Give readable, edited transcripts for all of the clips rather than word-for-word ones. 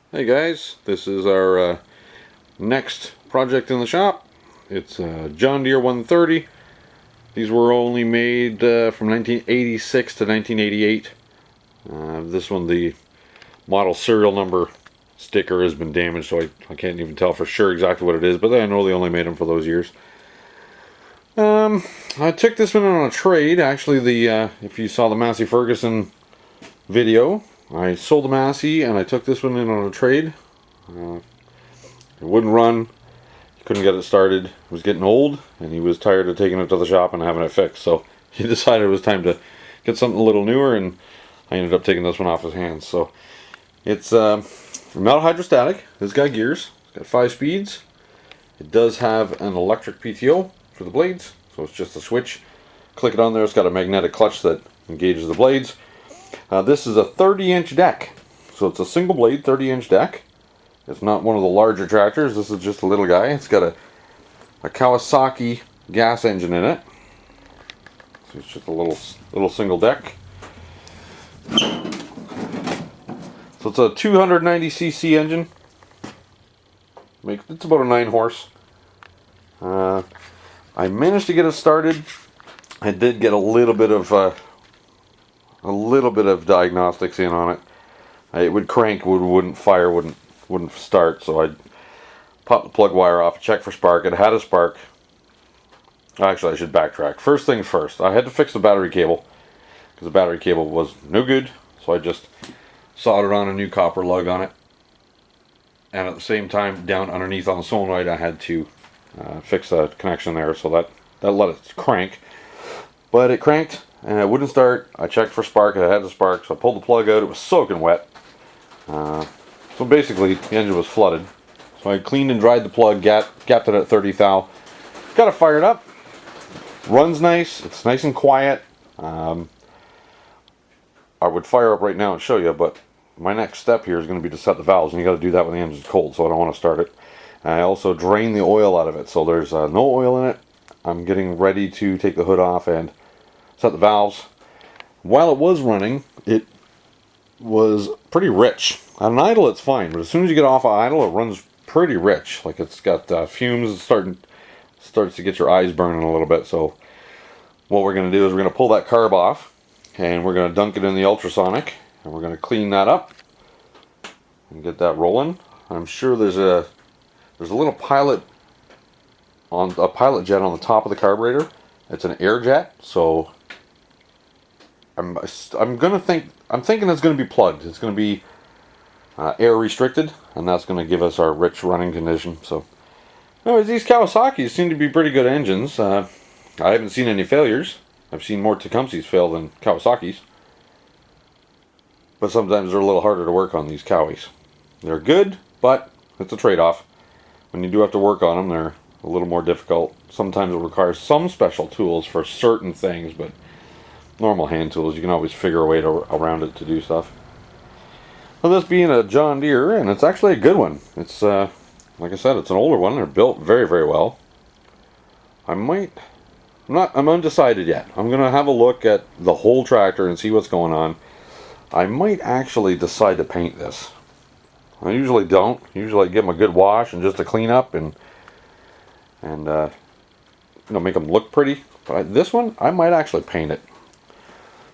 Hey guys, this is our next project in the shop. It's a John Deere 130. These were only made from 1986 to 1988. This one, the model serial number sticker has been damaged, so I can't even tell for sure exactly what it is, but I know they only made them for those years. I took this one on a trade. Actually, if you saw the Massey Ferguson video, I sold the Massey and I took this one in on a trade. It wouldn't run. He couldn't get it started. It was getting old and he was tired of taking it to the shop and having it fixed. So he decided it was time to get something a little newer, and I ended up taking this one off his hands. So it's not hydrostatic. It's got gears. It's got 5 speeds. It does have an electric PTO for the blades. So it's just a switch. Click it on there. It's got a magnetic clutch that engages the blades. This is a 30-inch deck, so it's a single blade 30-inch deck. It's not one of the larger tractors. This is just a little guy. It's got a Kawasaki gas engine in it, so it's just a little single deck. So it's a 290cc engine. It's about a 9 horse. I managed to get it started. I did get a little bit of diagnostics in on it. It would crank, wouldn't fire, wouldn't start. So I popped the plug wire off, checked for spark. It had a spark. Actually, I should backtrack. First things first, I had to fix the battery cable because the battery cable was no good. So I just soldered on a new copper lug on it, and at the same time, down underneath on the solenoid, I had to fix the connection there so that let it crank. But it cranked and it wouldn't start. I checked for spark. It had the spark, so I pulled the plug out. It was soaking wet. So basically, the engine was flooded. So I cleaned and dried the plug, gapped it at 30 thou. Got it fired up. Runs nice. It's nice and quiet. I would fire up right now and show you, but my next step here is going to be to set the valves, and you got to do that when the engine's cold, so I don't want to start it. I also drained the oil out of it, so there's no oil in it. I'm getting ready to take the hood off and set the valves. While it was running, it was pretty rich. On idle, it's fine, but as soon as you get off of idle, it runs pretty rich. Like it's got fumes. Starts to get your eyes burning a little bit. So what we're going to do is we're going to pull that carb off, and we're going to dunk it in the ultrasonic, and we're going to clean that up and get that rolling. I'm sure there's a little pilot jet on the top of the carburetor. It's an air jet, so I'm thinking it's going to be plugged. It's going to be air restricted, and that's going to give us our rich running condition. So, anyways, these Kawasaki's seem to be pretty good engines. I haven't seen any failures. I've seen more Tecumseh's fail than Kawasaki's, but sometimes they're a little harder to work on, these Cowies. They're good, but it's a trade-off. When you do have to work on them, they're a little more difficult. Sometimes it requires some special tools for certain things, but normal hand tools, you can always figure a way around it to do stuff. Well, this being a John Deere, and it's actually a good one. It's like I said, it's an older one. They're built very, very well. I'm undecided yet. I'm gonna have a look at the whole tractor and see what's going on. I might actually decide to paint this. I usually don't. Usually I give them a good wash and just a clean up and make them look pretty. But this one, I might actually paint it.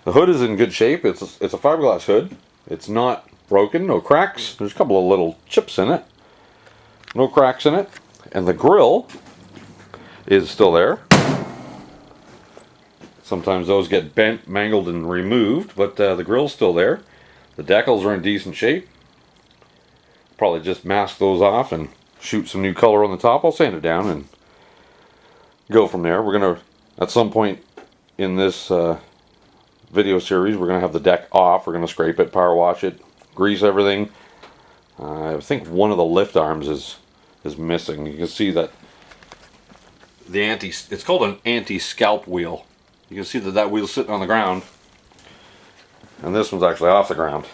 The hood is in good shape. It's a fiberglass hood. It's not broken. No cracks. There's a couple of little chips in it. No cracks in it. And the grill is still there. Sometimes those get bent, mangled, and removed, but the grill's still there. The decals are in decent shape. Probably just mask those off and shoot some new color on the top. I'll sand it down and go from there. We're gonna, at some point in this video series, we're gonna have the deck off. We're gonna scrape it, power wash it, grease everything. I think one of the lift arms is missing. You can see that it's called an anti-scalp wheel. You can see that wheel's sitting on the ground, and this one's actually off the ground.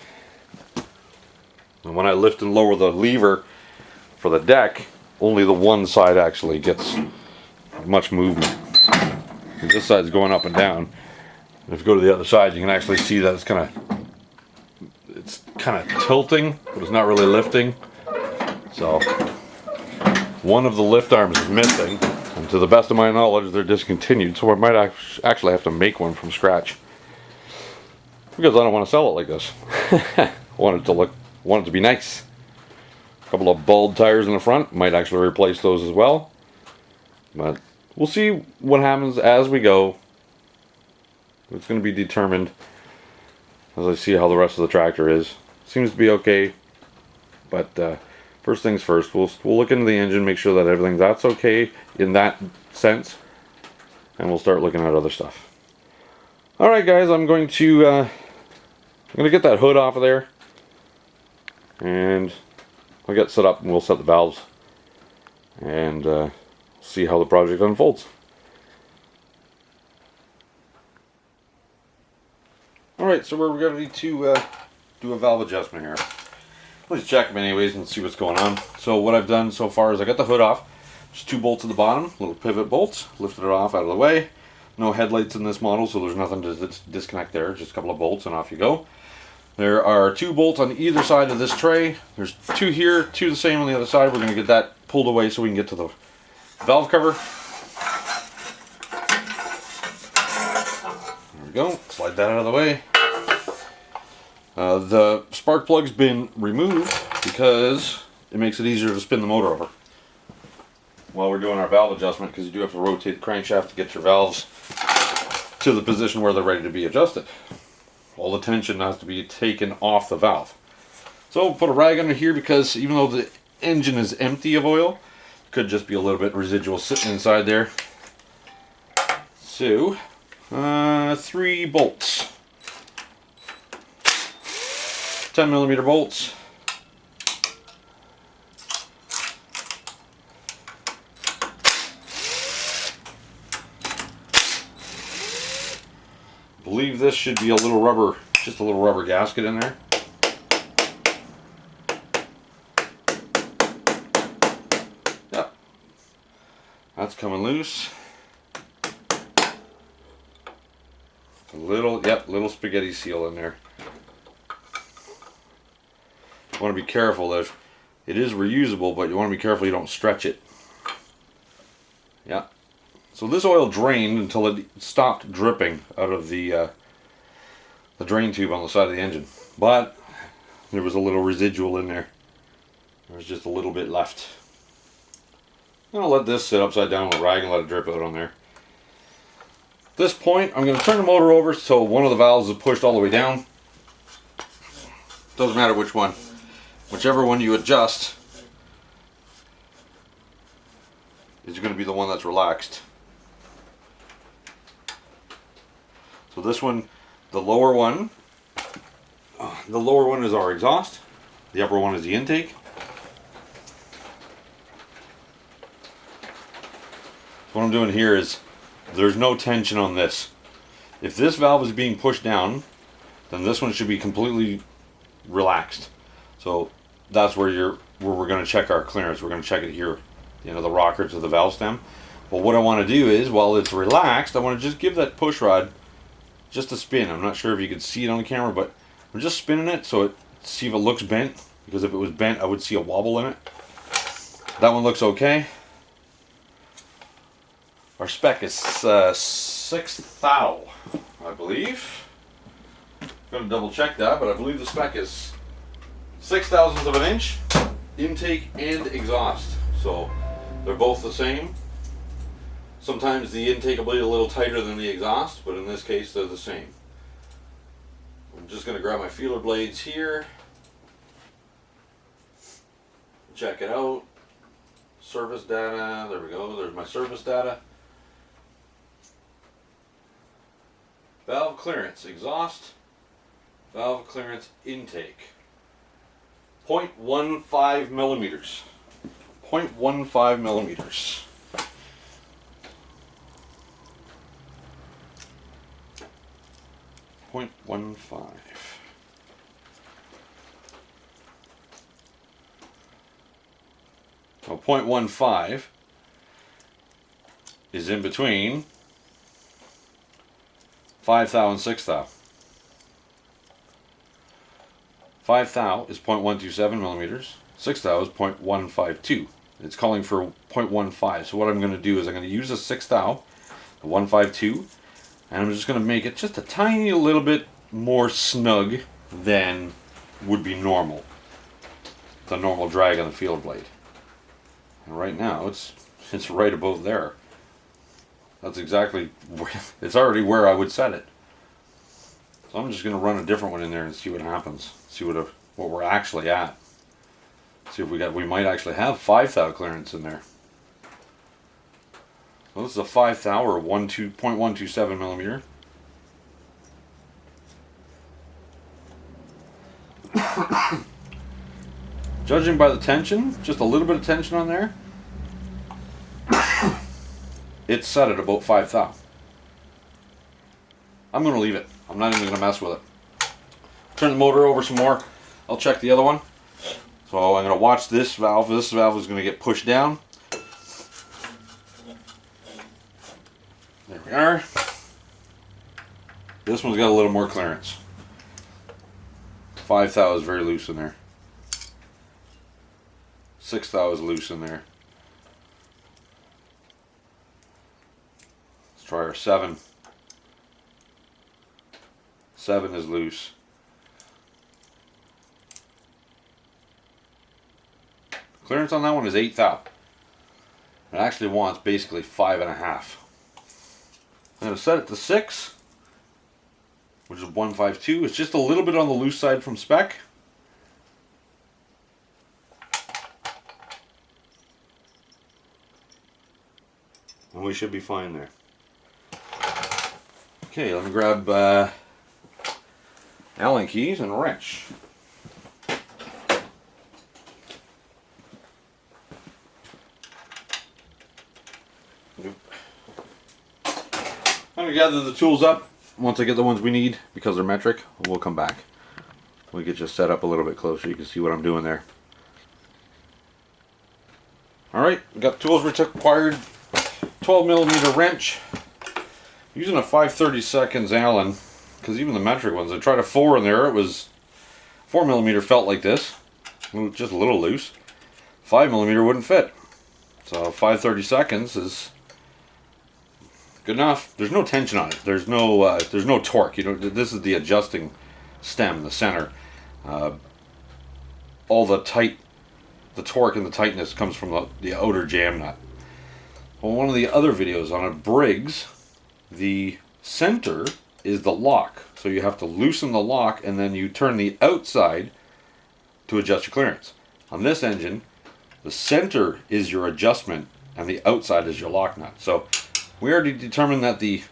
And when I lift and lower the lever for the deck, only the one side actually gets much movement. And this side's going up and down. And if you go to the other side, you can actually see that it's kind kind of tilting, but it's not really lifting. So one of the lift arms is missing, and to the best of my knowledge they're discontinued, so I might actually have to make one from scratch, because I don't want to sell it like this. I want it to be nice. A couple of bald tires in the front, might actually replace those as well, but we'll see what happens as we go. It's going to be determined as I see how the rest of the tractor is. Seems to be okay, but first things first, we'll look into the engine, make sure that that's okay in that sense, and we'll start looking at other stuff. Alright guys, I'm going to get that hood off of there, and I'll get set up and we'll set the valves, and see how the project unfolds. Alright, so we're going to need to do a valve adjustment here. Let's check them anyways and see what's going on. So what I've done so far is I got the hood off. Just 2 bolts at the bottom, little pivot bolts. Lifted it off out of the way. No headlights in this model, so there's nothing to disconnect there. Just a couple of bolts and off you go. There are 2 bolts on either side of this tray. There's 2 here, 2 the same on the other side. We're going to get that pulled away so we can get to the valve cover. There we go. Slide that out of the way. The spark plug's been removed because it makes it easier to spin the motor over while we're doing our valve adjustment, because you do have to rotate the crankshaft to get your valves to the position where they're ready to be adjusted. All the tension has to be taken off the valve. So we'll put a rag under here, because even though the engine is empty of oil, it could just be a little bit residual sitting inside there. So 3 bolts. 10mm bolts. I believe this should be a little rubber, just a little rubber gasket in there. Yep. That's coming loose. A little spaghetti seal in there. You want to be careful that it is reusable, but you want to be careful you don't stretch it. Yeah. So this oil drained until it stopped dripping out of the drain tube on the side of the engine. But there was a little residual in there. There was just a little bit left. I'm going to let this sit upside down with a rag and let it drip out on there. At this point, I'm going to turn the motor over so one of the valves is pushed all the way down. Doesn't matter which one. Whichever one you adjust is going to be the one that's relaxed. So this one, the lower one is our exhaust. The upper one is the intake. So what I'm doing here is, there's no tension on this. If this valve is being pushed down, then this one should be completely relaxed. So that's where we're going to check our clearance. We're going to check it here, the rocker to the valve stem. But what I want to do is, while it's relaxed, I want to just give that push rod just a spin. I'm not sure if you can see it on the camera, but I'm just spinning it see if it looks bent, because if it was bent I would see a wobble in it. That one looks okay. Our spec is 6 thou, I believe. I'm going to double check that, but I believe the spec is 6/1000 of an inch, intake and exhaust. So they're both the same. Sometimes the intake will be a little tighter than the exhaust, but in this case they're the same. I'm just going to grab my feeler blades here. Check it out. Service data, there we go, there's my service data. Valve clearance, exhaust, valve clearance, intake. 0.15 millimeters. 0.15 millimeters. .15. Well, 0.15 is in between 5 thou and 6 thou. 5 thou is 0.127 millimeters. 6 thou is 0.152. It's calling for 0.15. So what I'm going to do is I'm going to use a 6 thou, the 152, and I'm just going to make it just a tiny little bit more snug than would be normal. The normal drag on the feeler blade. And right now it's right about there. That's exactly where, it's already where I would set it. So I'm just going to run a different one in there and see what happens. See what we're actually at. See if we might actually have 5 thou clearance in there. So this is a 5 thou or 0.127 millimeter. Judging by the tension, just a little bit of tension on there, it's set at about 5 thou. I'm going to leave it. I'm not even going to mess with it. Turn the motor over some more. I'll check the other one. So I'm going to watch this valve. This valve is going to get pushed down. There we are. This one's got a little more clearance. 5 thou is very loose in there. 6 thou is loose in there. Let's try our 7. 7 is loose. Clearance on that one is 8 thou. It actually wants basically 5.5. I'm going to set it to 6, which is 152. It's just a little bit on the loose side from spec. And we should be fine there. Okay, let me grab Allen keys and a wrench. I'm going to gather the tools up. Once I get the ones we need, because they're metric, we'll come back. We get just set up a little bit closer. You can see what I'm doing there. Alright, we got the tools required. 12mm wrench. Using a 5/32 Allen, because even the metric ones, I tried a 4 in there, it was 4mm felt like this, just a little loose. 5mm wouldn't fit. So 5/32 is good enough. There's no tension on it. There's no torque. You know, this is the adjusting stem, the center. All the torque and the tightness comes from the outer jam nut. On one of the other videos on a Briggs, the center is the lock. So you have to loosen the lock and then you turn the outside to adjust your clearance. On this engine, the center is your adjustment and the outside is your lock nut. So we already determined that the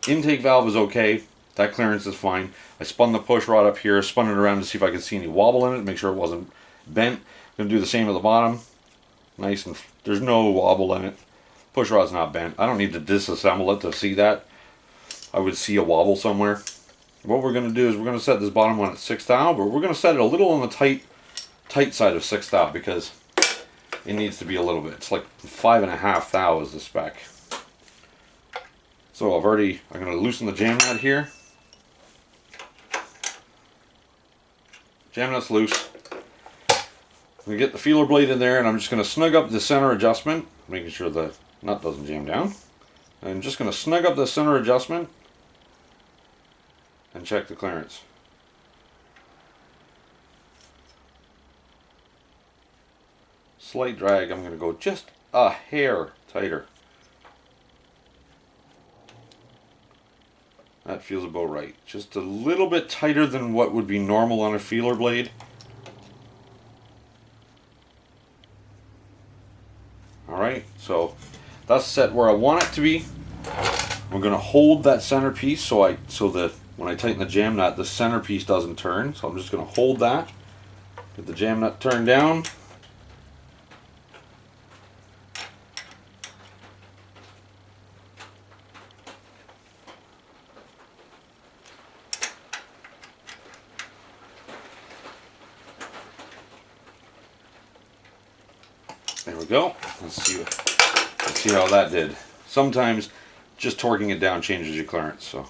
intake valve is okay. That clearance is fine. I spun the push rod up here, spun it around to see if I could see any wobble in it, make sure it wasn't bent. I'm going to do the same at the bottom. Nice, and there's no wobble in it. Push rod's not bent. I don't need to disassemble it to see that. I would see a wobble somewhere. What we're going to do is we're going to set this bottom one at 6 thou, but we're going to set it a little on the tight side of 6 thou because it needs to be a little bit. It's like 5.5 thou is the spec. So I'm going to loosen the jam nut here. Jam nut's loose. I'm going to get the feeler blade in there and I'm just going to snug up the center adjustment, making sure the nut doesn't jam down. I'm just going to snug up the center adjustment and check the clearance. Slight drag, I'm going to go just a hair tighter. That feels about right. Just a little bit tighter than what would be normal on a feeler blade. Alright, so that's set where I want it to be. I'm going to hold that center piece so that when I tighten the jam nut, the center piece doesn't turn. So I'm just going to hold that. Get the jam nut turned down. There we go. Let's see how that did. Sometimes just torquing it down changes your clearance. So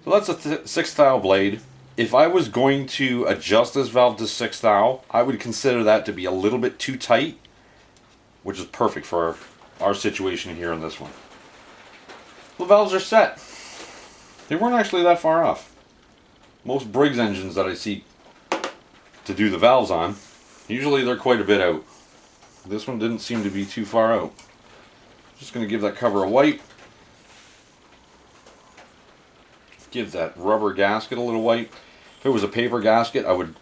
Well, that's a 6th thou blade. If I was going to adjust this valve to 6th thou, I would consider that to be a little bit too tight, which is perfect for our situation here on this one. The valves are set. They weren't actually that far off. Most Briggs engines that I see to do the valves on, usually they're quite a bit out. This one didn't seem to be too far out. Just going to give that cover a wipe. Give that rubber gasket a little wipe. If it was a paper gasket, I would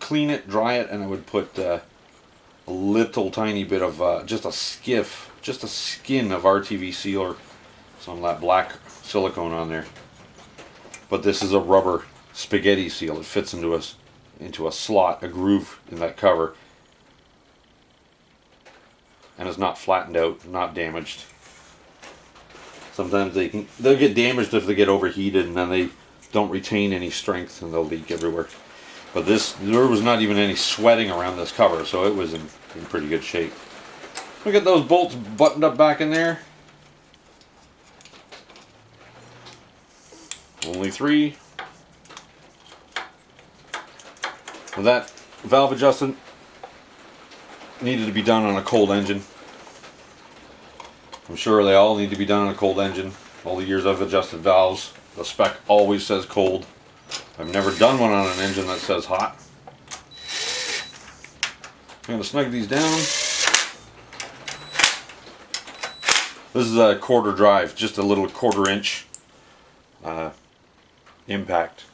clean it, dry it, and I would put a little tiny bit of just a skin of RTV sealer, some of that black silicone on there. But this is a rubber spaghetti seal. It fits into a slot, a groove in that cover, and it's not flattened out, not damaged. Sometimes they'll get damaged if they get overheated and then they don't retain any strength and they'll leak everywhere. But there was not even any sweating around this cover, so it was in pretty good shape. Look at those bolts buttoned up back in there. Only 3. Well, that valve adjustment needed to be done on a cold engine. I'm sure they all need to be done on a cold engine. All the years I've adjusted valves, the spec always says cold. I've never done one on an engine that says hot. I'm going to snug these down. This is a quarter drive, just a little 1/4 inch impact.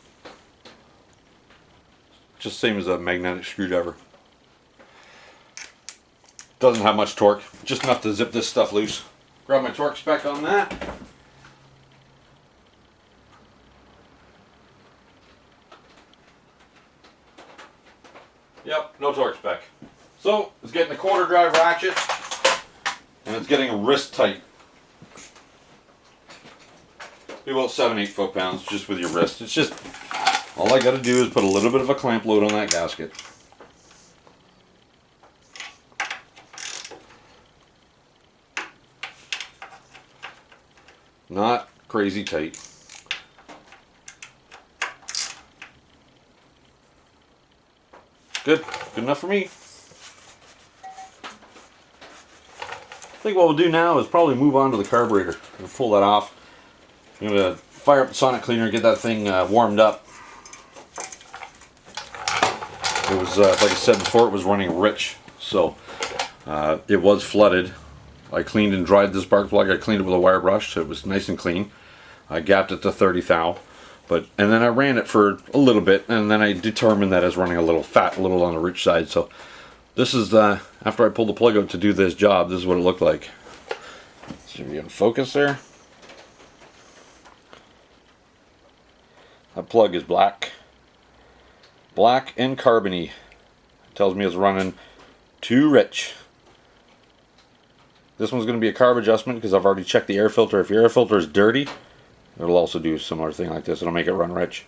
Just same as a magnetic screwdriver. Doesn't have much torque, just enough to zip this stuff loose. Grab my torque spec on that. Yep, no torque spec. So, it's getting a 1/4 drive ratchet, and it's getting wrist tight. Be about 7-8 foot-pounds just with your wrist. It's just, all I gotta do is put a little bit of a clamp load on that gasket. Not crazy tight. Good enough for me. I think what we'll do now is probably move on to the carburetor. We'll pull that off. I'm going to fire up the sonic cleaner, get that thing warmed up. It was, like I said before, it was running rich, so it was flooded. I cleaned and dried the spark plug. I cleaned it with a wire brush, so it was nice and clean. I gapped it to 30 thou, and then I ran it for a little bit, and then I determined that I was running a little fat, a little on the rich side. So this is after I pulled the plug out to do this job. This is what it looked like. See if you can focus there. That plug is black and carbony. It tells me it's running too rich. This one's going to be a carb adjustment because I've already checked the air filter. If your air filter is dirty, it'll also do a similar thing like this. It'll make it run rich.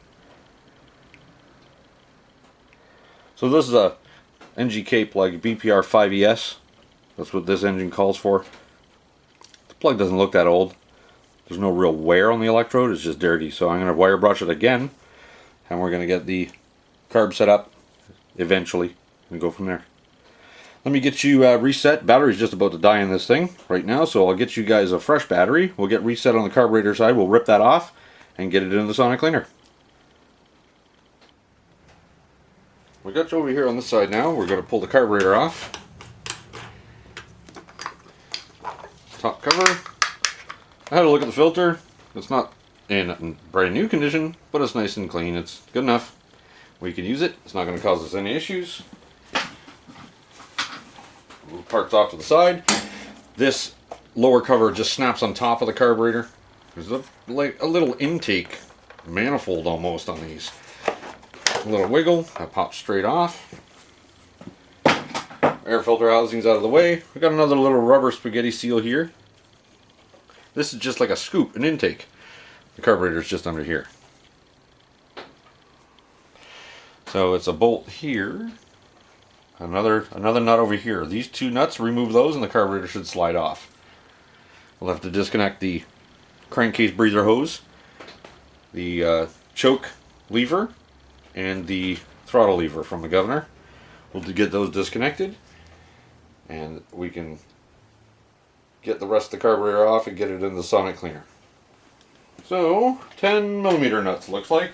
So this is a NGK plug, BPR 5ES. That's what this engine calls for. The plug doesn't look that old. There's no real wear on the electrode. It's just dirty. So I'm going to wire brush it again, and we're going to get the carb set up eventually and go from there. Let me get you reset. Battery's just about to die in this thing right now, so I'll get you guys a fresh battery. We'll get reset on the carburetor side. We'll rip that off and get it in the sonic cleaner. We got you over here on this side now. We're going to pull the carburetor off. Top cover. I had a look at the filter. It's not in brand new condition, but it's nice and clean. It's good enough. We can use it. It's not going to cause us any issues. Move parts off to the side. This lower cover just snaps on top of the carburetor. There's like a little intake manifold almost on these. A little wiggle, that pops straight off. Air filter housing's out of the way. We got another little rubber spaghetti seal here. This is just like a scoop, an intake. The carburetor's just under here. So it's a bolt here. Another nut over here. These two nuts, remove those and the carburetor should slide off. We'll have to disconnect the crankcase breather hose the choke lever and the throttle lever from the governor. We'll get those disconnected, and we can get the rest of the carburetor off and get it in the sonic cleaner. So 10mm nuts looks like.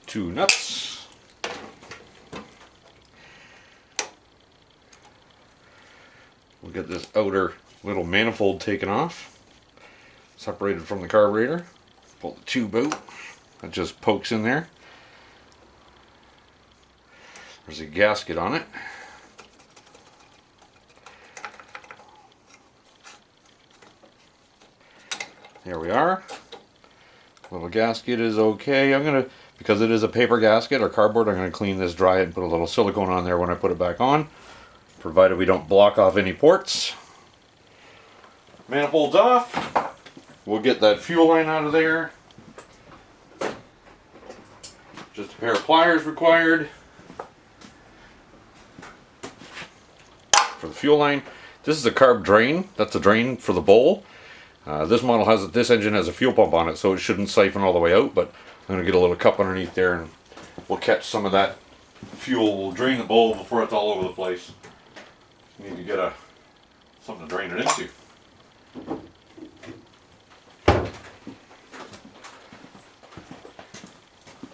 Two nuts. We'll get this outer little manifold taken off, separated from the carburetor. Pull the tube out. That just pokes in there. There's a gasket on it. There we are. Little gasket is okay. I'm gonna, because it is a paper gasket or cardboard, I'm gonna clean this, dry it, and put a little silicone on there when I put it back on, provided we don't block off any ports. Manifold's off. We'll get that fuel line out of there. Just a pair of pliers required for the fuel line. This is a carb drain. That's a drain for the bowl. This model has, this engine has a fuel pump on it, so it shouldn't siphon all the way out, but I'm going to get a little cup underneath there and we'll catch some of that fuel. We'll drain the bowl before it's all over the place. Need to get something to drain it into.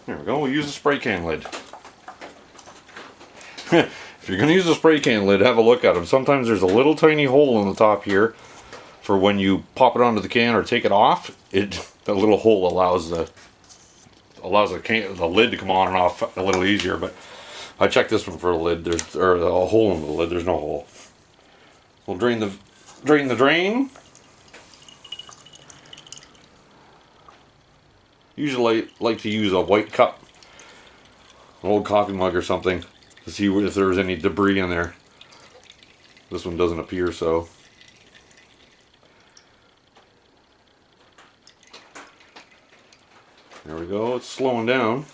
There we go. We'll use a spray can lid. If you're going to use a spray can lid, have a look at them. Sometimes there's a little tiny hole in the top here for when you pop it onto the can or take it off. That little hole allows the lid to come on and off a little easier. But I checked this one for a lid. There's a hole in the lid. There's no hole. We'll drain the drain. Usually like to use a white cup, an old coffee mug or something, to see if there's any debris in there. This one doesn't appear so. There we go, it's slowing down.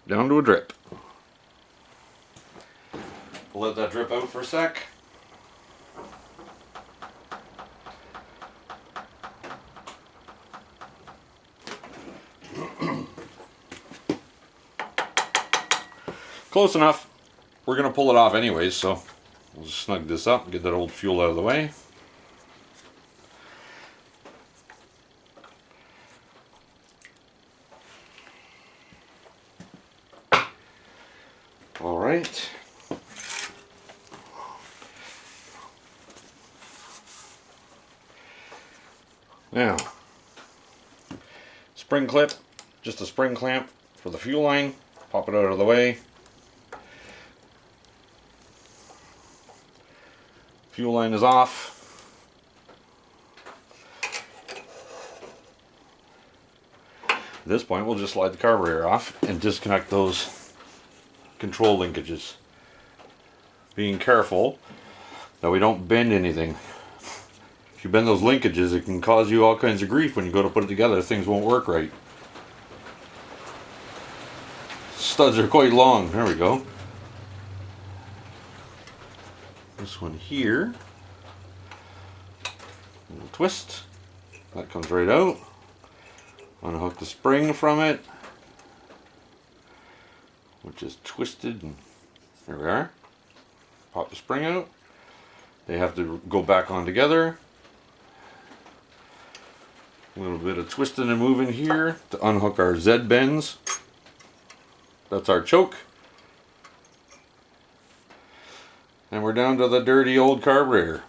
Down to a drip. We'll let that drip out for a sec. Close enough. We're going to pull it off anyways, so we'll just snug this up and get that old fuel out of the way. All right. Now, spring clip, just a spring clamp for the fuel line. Pop it out of the way. Fuel line is off. At this point, we'll just slide the carburetor off and disconnect those control linkages. Being careful that we don't bend anything. If you bend those linkages, it can cause you all kinds of grief when you go to put it together. Things won't work right. Studs are quite long. There we go. This one here, a little twist, that comes right out. Unhook the spring from it, which is twisted, and there we are. Pop the spring out. They have to go back on together. A little bit of twisting and moving here to unhook our Z bends. That's our choke. And we're down to the dirty old carburetor.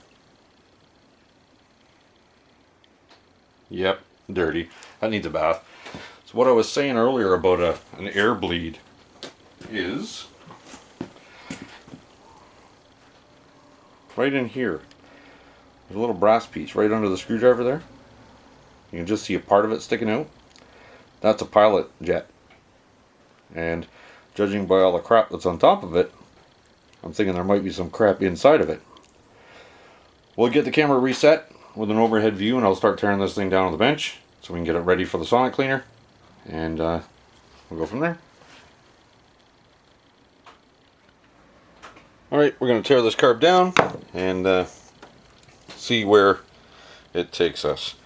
Yep, dirty. That needs a bath. So what I was saying earlier about an air bleed is right in here. There's a little brass piece right under the screwdriver there. You can just see a part of it sticking out. That's a pilot jet. And judging by all the crap that's on top of it, I'm thinking there might be some crap inside of it. We'll get the camera reset with an overhead view, and I'll start tearing this thing down on the bench so we can get it ready for the sonic cleaner, and we'll go from there. Alright, we're going to tear this carb down and see where it takes us.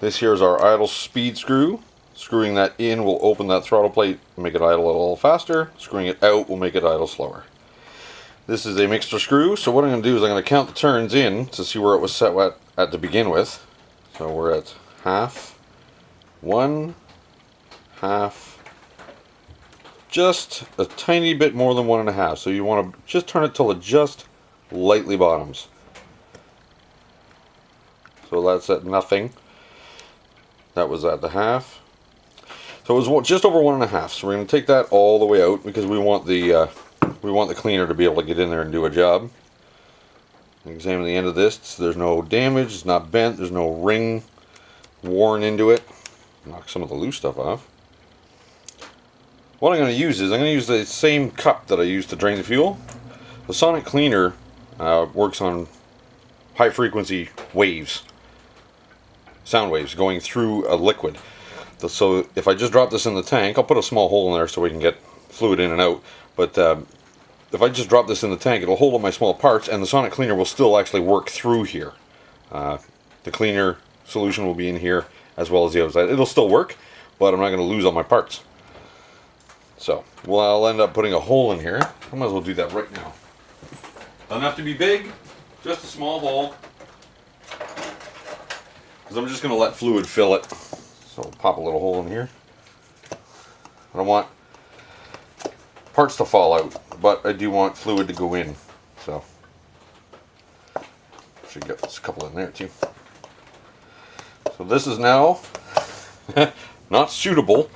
This here is our idle speed screw. Screwing that in will open that throttle plate and make it idle a little faster. Screwing it out will make it idle slower. This is a mixture screw, so what I'm going to do is I'm going to count the turns in to see where it was set at to begin with. So we're at half, 1, half, just a tiny bit more than 1.5. So you want to just turn it till it just lightly bottoms. So that's at nothing. That was at the half. So it was just over 1.5. So we're going to take that all the way out because we want the cleaner to be able to get in there and do a job. Examine the end of this. So there's no damage. It's not bent. There's no ring worn into it. Knock some of the loose stuff off. What I'm going to use is I'm going to use the same cup that I used to drain the fuel. The Sonic cleaner works on high frequency waves. Sound waves going through a liquid. So if I just drop this in the tank, I'll put a small hole in there so we can get fluid in and out, but if I just drop this in the tank, it'll hold all my small parts and the Sonic cleaner will still actually work through here. The cleaner solution will be in here as well as the outside. It'll still work, but I'm not going to lose all my parts. So well, I'll end up putting a hole in here. I might as well do that right now. Doesn't have to be big, just a small hole. Because I'm just going to let fluid fill it. So I'll pop a little hole in here. I don't want parts to fall out, but I do want fluid to go in. So should get a couple in there too. So this is now not suitable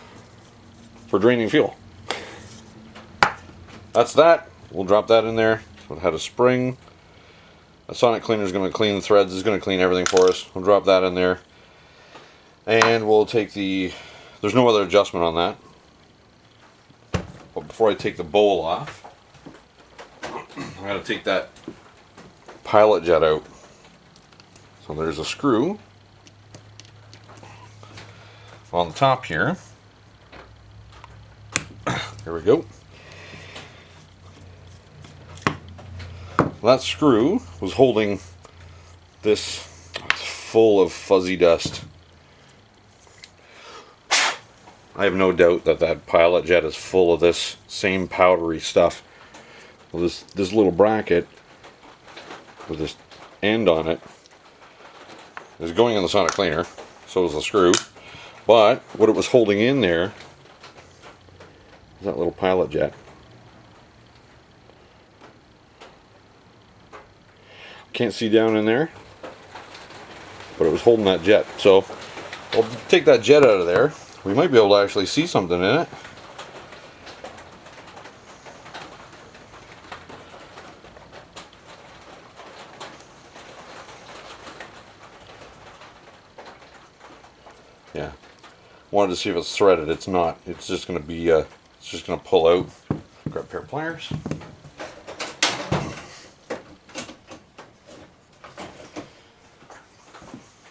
for draining fuel. That's that. We'll drop that in there. So it had a spring. The Sonic cleaner is going to clean the threads, is going to clean everything for us. We'll drop that in there. And we'll take there's no other adjustment on that. But before I take the bowl off, I'm going to take that pilot jet out. So there's a screw on the top here. There we go. That screw was holding this. It's full of fuzzy dust. I have no doubt that that pilot jet is full of this same powdery stuff. Well, this little bracket with this end on it is going in the Sonic cleaner. So is the screw. But what it was holding in there is that little pilot jet. Can't see down in there, but it was holding that jet. So I'll take that jet out of there. We might be able to actually see something in it. Yeah, wanted to see if it's threaded. It's not. It's just going to be. It's just going to pull out. Grab a pair of pliers.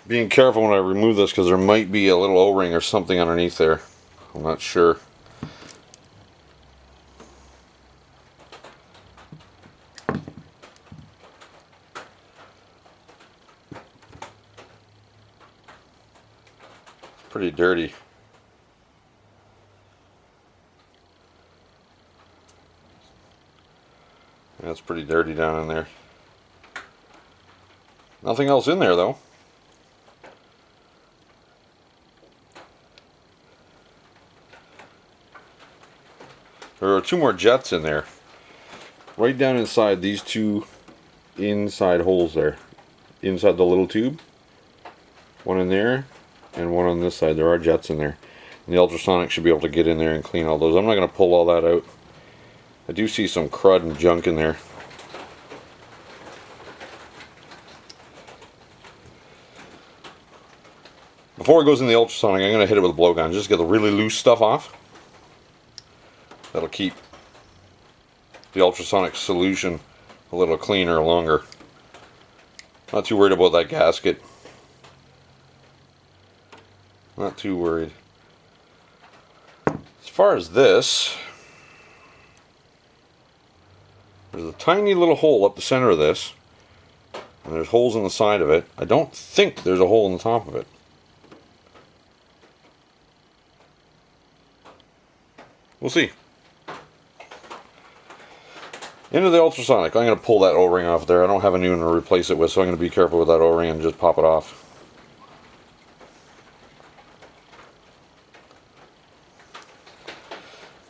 Being careful when I remove this because there might be a little O-ring or something underneath there. I'm not sure. Pretty dirty. That's pretty dirty down in there. Nothing else in there though. There are two more jets in there. Right down inside these two inside holes there. Inside the little tube. One in there and one on this side. There are jets in there. And the Ultrasonic should be able to get in there and clean all those. I'm not going to pull all that out. I do see some crud and junk in there. Before it goes in the Ultrasonic, I'm going to hit it with a blowgun. Just get the really loose stuff off. That'll keep the Ultrasonic solution a little cleaner longer. Not too worried about that gasket. Not too worried. As far as this, There's a tiny little hole up the center of this, and there's holes in the side of it. I don't think there's a hole in the top of it. We'll see. Into the ultrasonic. I'm going to pull that O-ring off there. I don't have a new one to replace it with, so I'm going to be careful with that O-ring and just pop it off.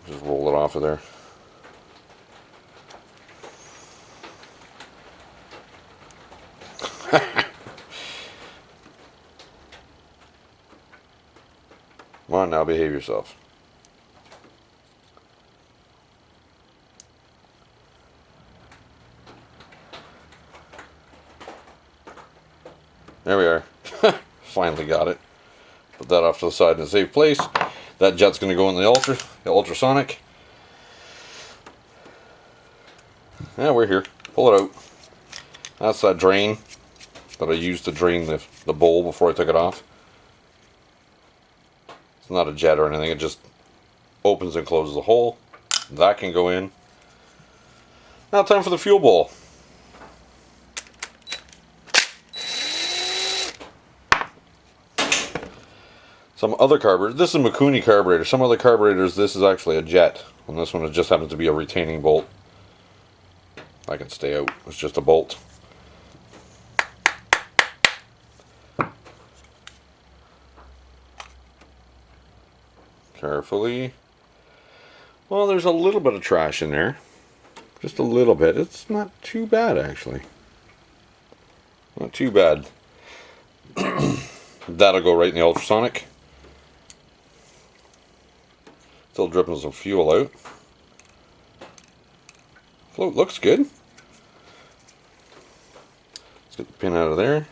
Just roll it off of there. Come on now, behave yourself. There we are. Finally got it. Put that off to the side in a safe place. That jet's going to go in the ultrasonic. Yeah, we're here. Pull it out. That's that drain that I used to drain the bowl before I took it off. It's not a jet or anything. It just opens and closes the hole. That can go in. Now time for the fuel bowl. Some other carburetors, this is a Mikuni carburetor. Some other carburetors, this is actually a jet. And this one, it just happens to be a retaining bolt. I can stay out. It's just a bolt. Carefully. Well, there's a little bit of trash in there. Just a little bit. It's not too bad, actually. Not too bad. That'll go right in the ultrasonic. Still dripping some fuel out. Float looks good. Let's get the pin out of there.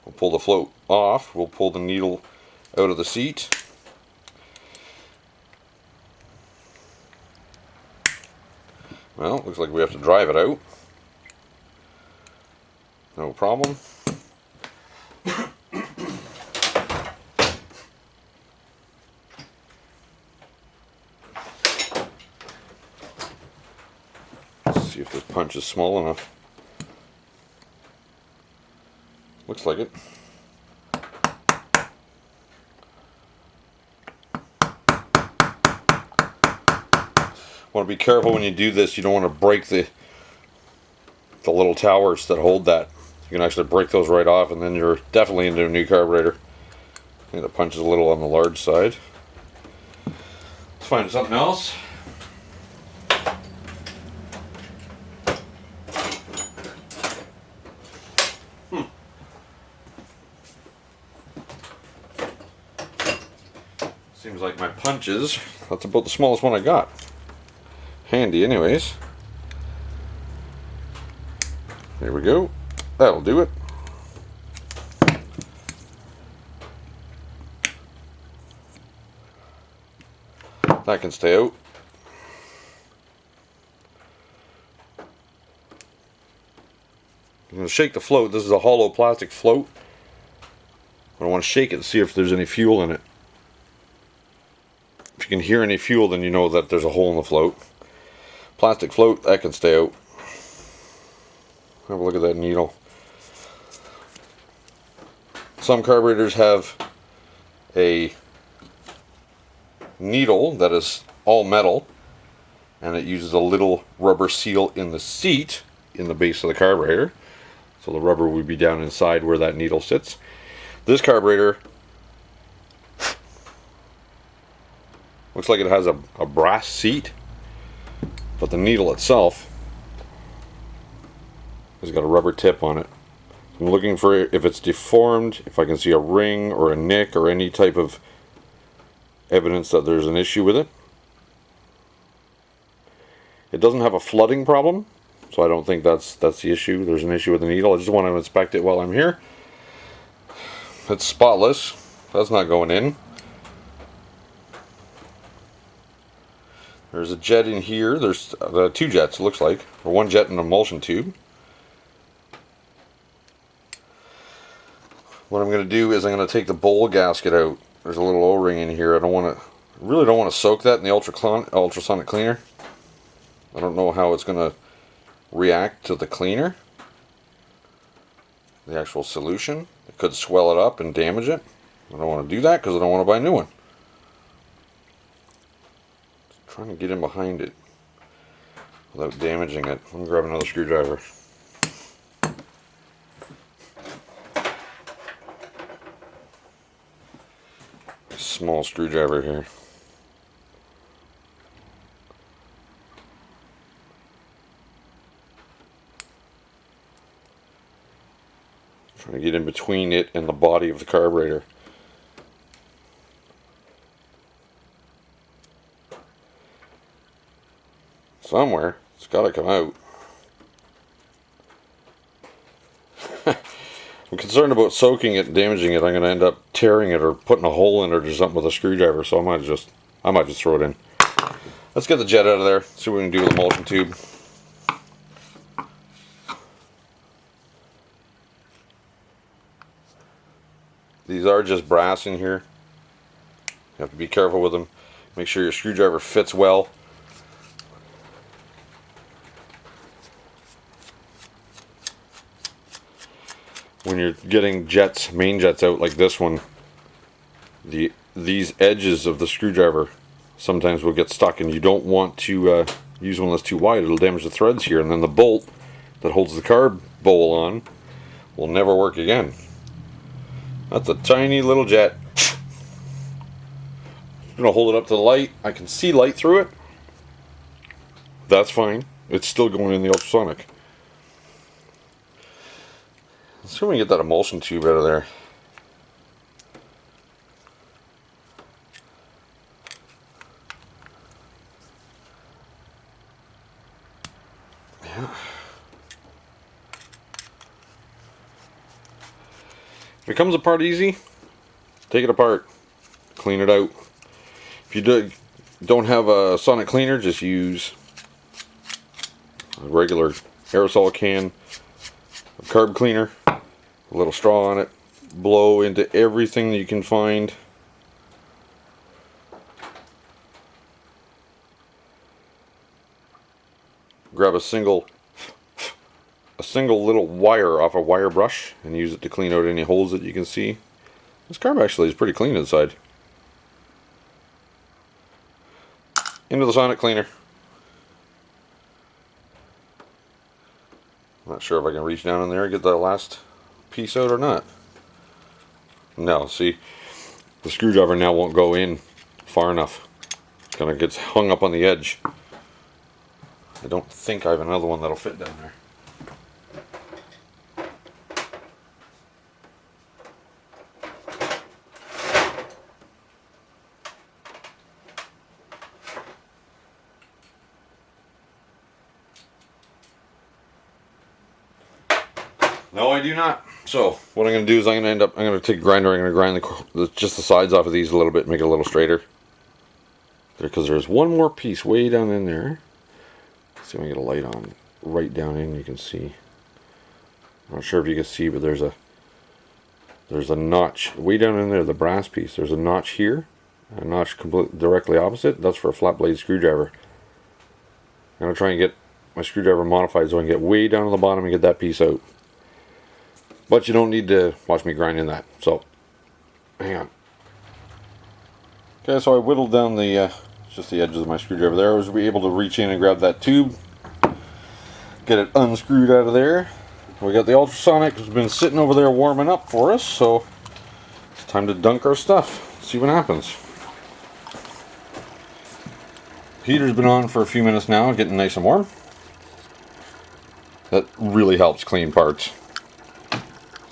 We'll pull the float off. We'll pull the needle out of the seat. Well, looks like we have to drive it out. No problem. Let's see if this punch is small enough. Looks like it. Want to be careful when you do this. You don't want to break the little towers that hold that. You can actually break those right off, and then you're definitely into a new carburetor. I think the punch is a little on the large side. Let's find something else. Seems like my punches, that's about the smallest one I got. Handy anyways. There we go. That'll do it. That can stay out. I'm going to shake the float. This is a hollow plastic float. I want to shake it to see if there's any fuel in it. If you can hear any fuel, then you know that there's a hole in the float. Plastic float, that can stay out. Have a look at that needle. Some carburetors have a needle that is all metal, and it uses a little rubber seal in the seat in the base of the carburetor, so the rubber would be down inside where that needle sits. This carburetor looks like it has a brass seat, but the needle itself has got a rubber tip on it. I'm looking for if it's deformed, if I can see a ring or a nick or any type of evidence that there's an issue with it. It doesn't have a flooding problem, so I don't think that's the issue. There's an issue with the needle. I just want to inspect it while I'm here. It's spotless. That's not going in. There's a jet in here. There's two jets, it looks like, or one jet and an emulsion tube. What I'm going to do is I'm going to take the bowl gasket out. There's a little O-ring in here. I don't want I really don't want to soak that in the ultrasonic cleaner. I don't know how it's going to react to the cleaner. The actual solution. It could swell it up and damage it. I don't want to do that because I don't want to buy a new one. Just trying to get in behind it without damaging it. I'm going to grab another screwdriver. A small screwdriver here. Trying to get in between it and the body of the carburetor. Somewhere it's got to come out. I'm concerned about soaking it and damaging it. I'm going to end up tearing it or putting a hole in it or something with a screwdriver, so I might just throw it in. Let's get the jet out of there, see what we can do with the emulsion tube. These are just brass in here. You have to be careful with them. Make sure your screwdriver fits well. When you're getting main jets out like this one, these edges of the screwdriver sometimes will get stuck, and you don't want to use one that's too wide. It'll damage the threads here, and then the bolt that holds the carb bowl on will never work again. That's a tiny little jet. I'm going to hold it up to the light. I can see light through it. That's fine. It's still going in the ultrasonic. Let's see if we can get that emulsion tube out of there. Yeah. If it comes apart easy, take it apart, clean it out. If you don't have a sonic cleaner, just use a regular aerosol can of carb cleaner, a little straw on it, blow into everything that you can find. Grab a single little wire off a wire brush and use it to clean out any holes that you can see. This carb actually is pretty clean inside. Into the sonic cleaner. Not sure if I can reach down in there and get that last piece out or not. No, see, the screwdriver now won't go in far enough. It kind of gets hung up on the edge. I don't think I have another one that'll fit down there. No, I do not. So what I'm going to do is I'm going to take a grinder. I'm going to grind just the sides off of these a little bit, make it a little straighter. Because there's one more piece way down in there. Let's see if I can get a light on. Right down in, you can see. I'm not sure if you can see, but there's a notch way down in there. The brass piece. There's a notch here, a notch directly opposite. That's for a flat blade screwdriver. I'm going to try and get my screwdriver modified so I can get way down to the bottom and get that piece out. But you don't need to watch me grinding that. So, hang on. Okay, so I whittled down just the edges of my screwdriver there. I was able to reach in and grab that tube, get it unscrewed out of there. We got the ultrasonic, it's been sitting over there warming up for us, so it's time to dunk our stuff. See what happens. Heater's been on for a few minutes now, getting nice and warm. That really helps clean parts.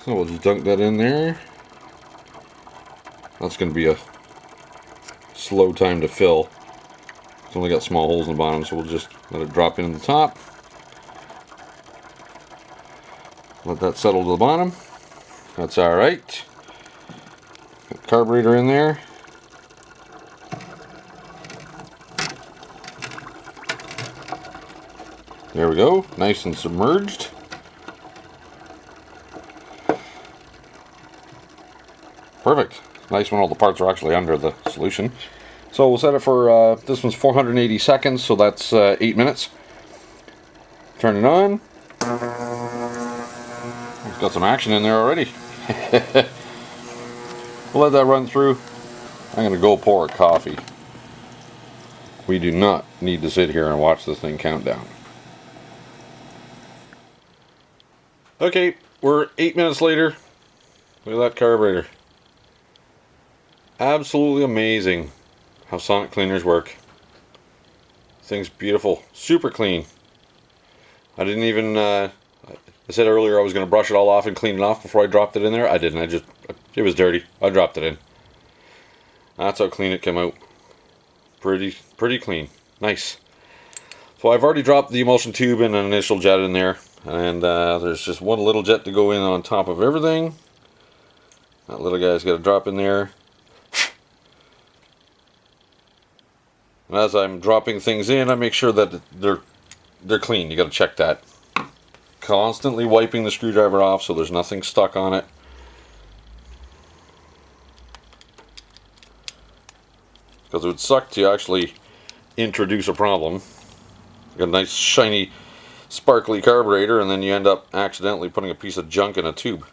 So we'll just dunk that in there. That's going to be a slow time to fill. It's only got small holes in the bottom, so we'll just let it drop in the top. Let that settle to the bottom. That's alright. Got the carburetor in there. There we go, nice and submerged. Perfect. Nice when all the parts are actually under the solution. So we'll set it for, this one's 480 seconds, so that's 8 minutes. Turn it on. It's got some action in there already. We'll let that run through. I'm going to go pour a coffee. We do not need to sit here and watch this thing count down. Okay, we're 8 minutes later. Look at that carburetor. Absolutely amazing how sonic cleaners work. Thing's beautiful, super clean. I didn't even, I said earlier I was going to brush it all off and clean it off before I dropped it in there. I didn't, it was dirty. I dropped it in. That's how clean it came out. Pretty clean. Nice. So I've already dropped the emulsion tube and an initial jet in there. And there's just one little jet to go in on top of everything. That little guy's got to drop in there. And as I'm dropping things in, I make sure that they're clean. You got to check that. Constantly wiping the screwdriver off so there's nothing stuck on it. Because it would suck to actually introduce a problem. You got a nice shiny sparkly carburetor and then you end up accidentally putting a piece of junk in a tube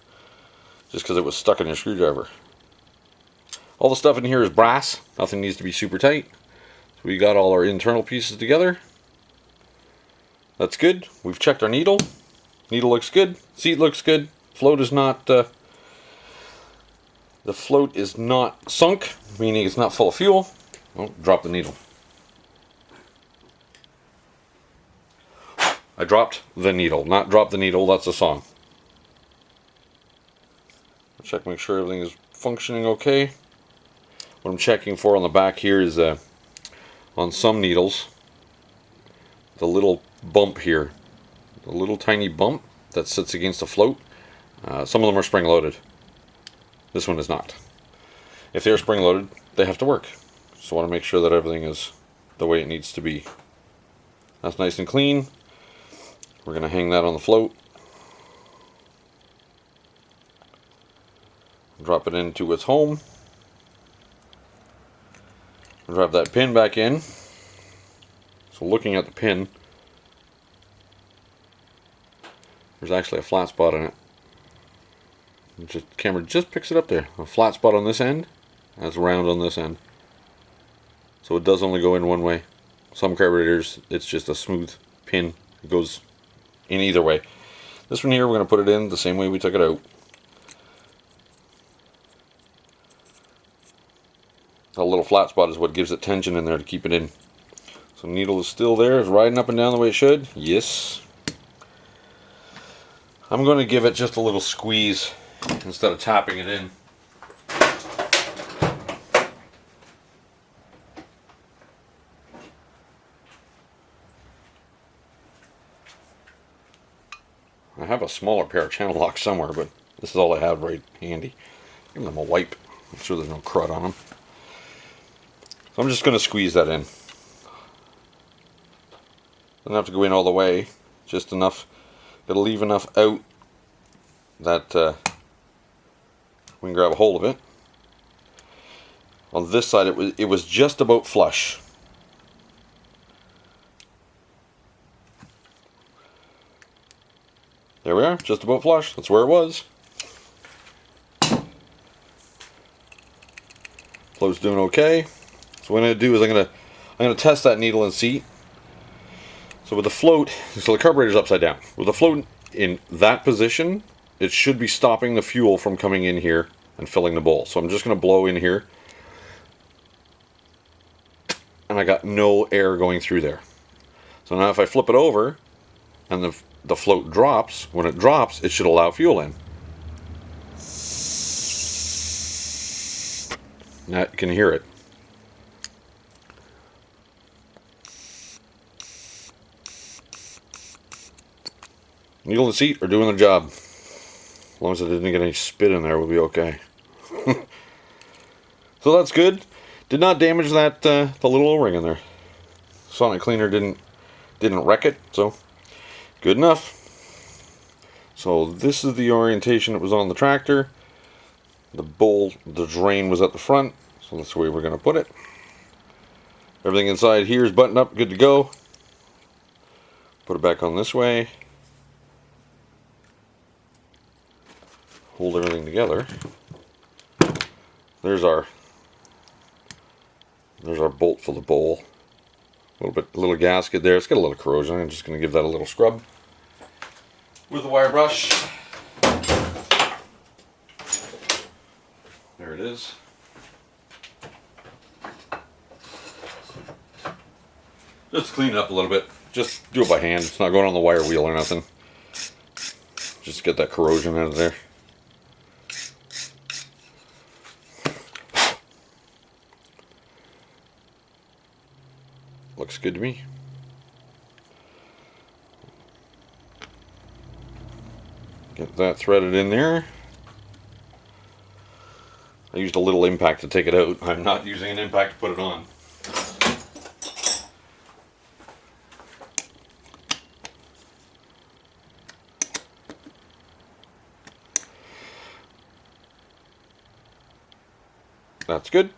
just because it was stuck in your screwdriver. All the stuff in here is brass. Nothing needs to be super tight. So we got all our internal pieces together. That's good. We've checked our needle. Needle looks good. Seat looks good. Float is not the float is not sunk, meaning it's not full of fuel. Oh, drop the needle. I dropped the needle, not drop the needle, that's a song. Check, make sure everything is functioning okay. What I'm checking for on the back here is on some needles, the little bump here, the little tiny bump that sits against the float. Some of them are spring loaded. This one is not. If they're spring loaded, they have to work. So I want to make sure that everything is the way it needs to be. That's nice and clean. We're going to hang that on the float. Drop it into its home. Drop that pin back in. So looking at the pin, there's actually a flat spot in it. The camera just picks it up there. A flat spot on this end, and it's round on this end. So it does only go in one way. Some carburetors, it's just a smooth pin. It goes in either way. This one here, we're going to put it in the same way we took it out. That little flat spot is what gives it tension in there to keep it in. So the needle is still there. It's riding up and down the way it should. Yes. I'm going to give it just a little squeeze instead of tapping it in. I have a smaller pair of channel locks somewhere, but this is all I have right handy. Give them a wipe. Make sure there's no crud on them. So I'm just going to squeeze that in. Doesn't have to go in all the way. Just enough. Got to leave enough out that we can grab a hold of it. On this side, it was just about flush. There we are, just about flush. That's where it was. Float's doing okay. So what I'm going to do is I'm going to test that needle and seat. So with the float, so the carburetor's upside down. With the float in that position, it should be stopping the fuel from coming in here and filling the bowl. So I'm just going to blow in here. And I got no air going through there. So now if I flip it over and the float drops, when it drops, it should allow fuel in. Now you can hear it. Needle and seat are doing their job. As long as it didn't get any spit in there, we'll be okay. So that's good. Did not damage that the little O-ring in there. Sonic cleaner didn't wreck it, so good enough. So this is the orientation that was on the tractor. The bowl, the drain was at the front, so that's the way we're going to put it. Everything inside here is buttoned up, good to go. Put it back on this way. Hold everything together. There's our bolt for the bowl. A little gasket there. It's got a little corrosion. I'm just going to give that a little scrub with a wire brush. There it is. Just clean it up a little bit. Just do it by hand. It's not going on the wire wheel or nothing. Just get that corrosion out of there. Looks good to me. Get that threaded in there. I used a little impact to take it out. I'm not using an impact to put it on. That's good.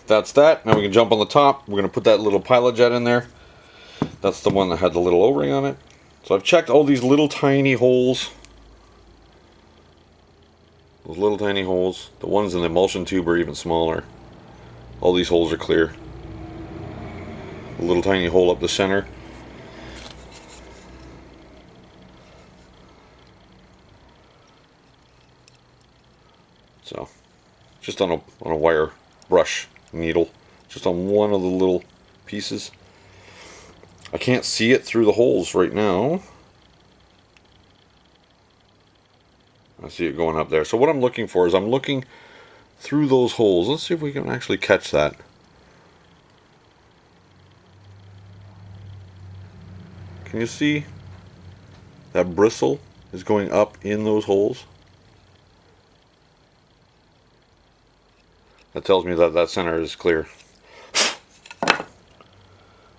That's that. Now we can jump on the top. We're going to put that little pilot jet in there. That's the one that had the little O-ring on it. So I've checked all these little tiny holes. Those little tiny holes. The ones in the emulsion tube are even smaller. All these holes are clear. A little tiny hole up the center. So, just on a wire brush needle, just on one of the little pieces. I can't see it through the holes right now. I see it going up there. So what I'm looking for is I'm looking through those holes. Let's see if we can actually catch that. Can you see that bristle is going up in those holes? That tells me that that center is clear.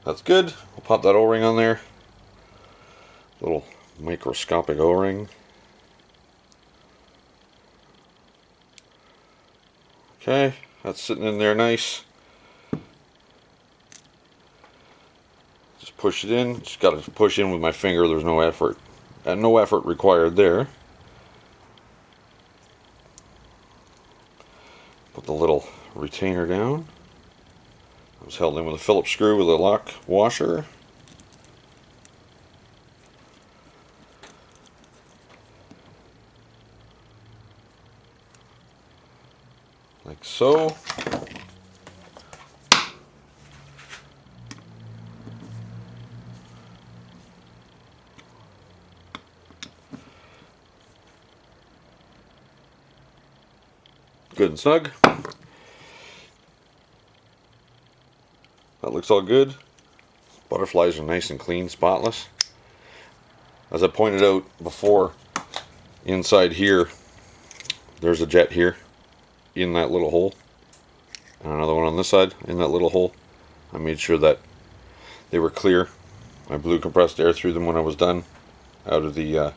That's good. I'll pop that O-ring on there. Little microscopic O-ring. Okay, that's sitting in there nice. Just push it in. Just got to push in with my finger. There's no effort. And no effort required there. Put the little retainer down. It was held in with a Phillips screw with a lock washer. Like so. Good and snug. That looks all good. Butterflies are nice and clean, spotless. As I pointed out before, inside here, there's a jet here in that little hole. And another one on this side in that little hole. I made sure that they were clear. I blew compressed air through them when I was done out of the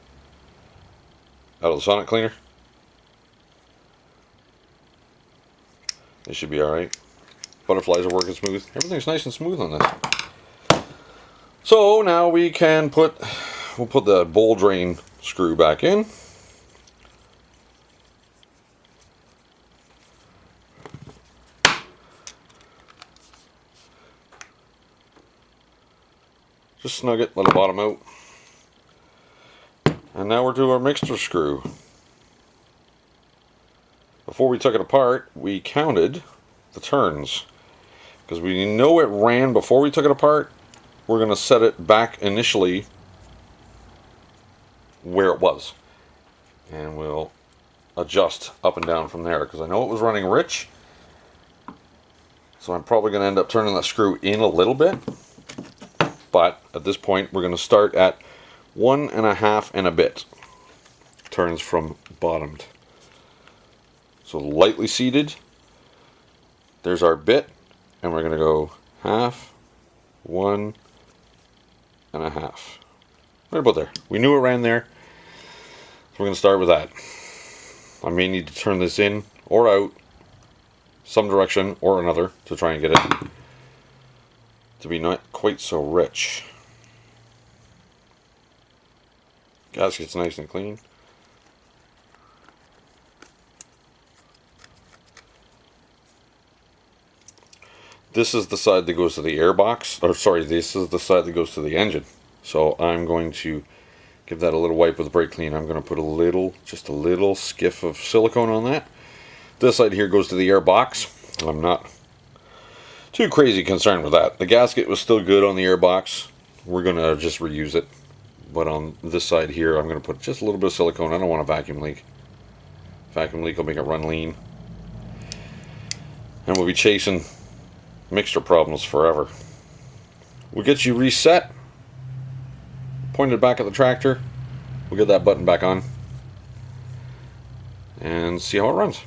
sonic cleaner. They should be alright. Butterflies are working smooth. Everything's nice and smooth on this. So now we can we'll put the bowl drain screw back in. Just snug it, let it bottom out. And now we're to our mixture screw. Before we took it apart, we counted the turns. Because we know it ran before we took it apart, we're going to set it back initially where it was. And we'll adjust up and down from there. Because I know it was running rich. So I'm probably going to end up turning that screw in a little bit. But at this point, we're going to start at 1.5 and a bit turns from bottomed. So lightly seated. There's our bit, and we're going to go 1/2, 1.5. Right about there. We knew it ran there, so we're going to start with that. I may need to turn this in or out, some direction or another, to try and get it to be not quite so rich. Gasket's nice and clean. This is the side that goes to the air box, or sorry, this is the side that goes to the engine. So I'm going to give that a little wipe with brake clean. I'm going to put a little, just a little skiff of silicone on that. This side here goes to the air box. I'm not too crazy concerned with that. The gasket was still good on the air box. We're going to just reuse it. But on this side here, I'm going to put just a little bit of silicone. I don't want a vacuum leak. Vacuum leak will make it run lean. And we'll be chasing mixture problems forever. We'll get you reset. Point it back at the tractor. We'll get that button back on. And see how it runs.